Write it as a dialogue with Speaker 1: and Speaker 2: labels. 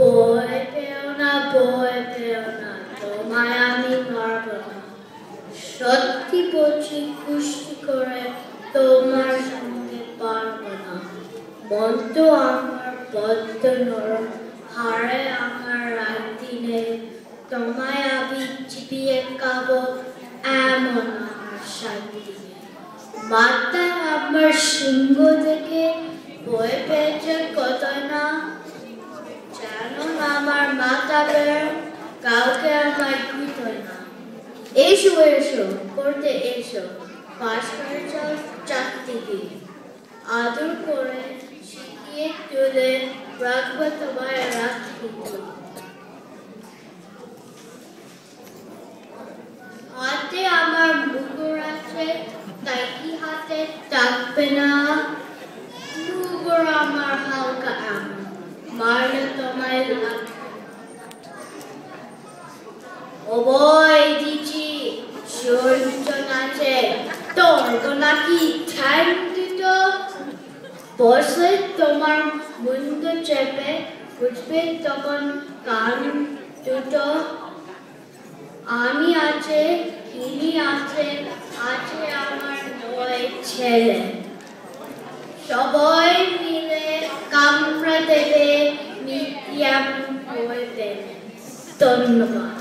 Speaker 1: ভয় পেও না, তোমায় আমি মারব না। সত্যি বলছি, কুস্তি করে তোমার সঙ্গে পারব না। মন তো আমার বদ্ধ নরম, হাড়ে আমার রাখতি নেই। তোমায় আমি চিবিয়ে খাবো, এমন আমার শান্তি নেই। মাথায় আমার সিংহ দেখে ভয় পেয়েছে কত না, জানো না আমার মাথা বের, কাউকে আমার খুঁজে না। এসো এসো করতে এসো, পাশ করে যাও চারদিকে, আদর করে শিখিয়ে তুলে রাখবো তোমায় রাখতে। হাতে আমার মুগুর আছে, তাই কি হাতে থাকবে না? মুগুর আমার হালকা এমন, মারলে তোমায় লাগবে। ও বই দিচ্ছি, শিওর দুজন আছে, তোর নাকি ঠ্যাং দুটো? বসলে তোমার মুন্ডু চেপে বুঝবে তখন কান দুটো। আমি আছে, তিনি আছে, আছে আমার 9 ছেলে। সবাই মিলে কামড়া দেবে, মিডিয়াম হয়ে দেবে। ধন্যবাদ।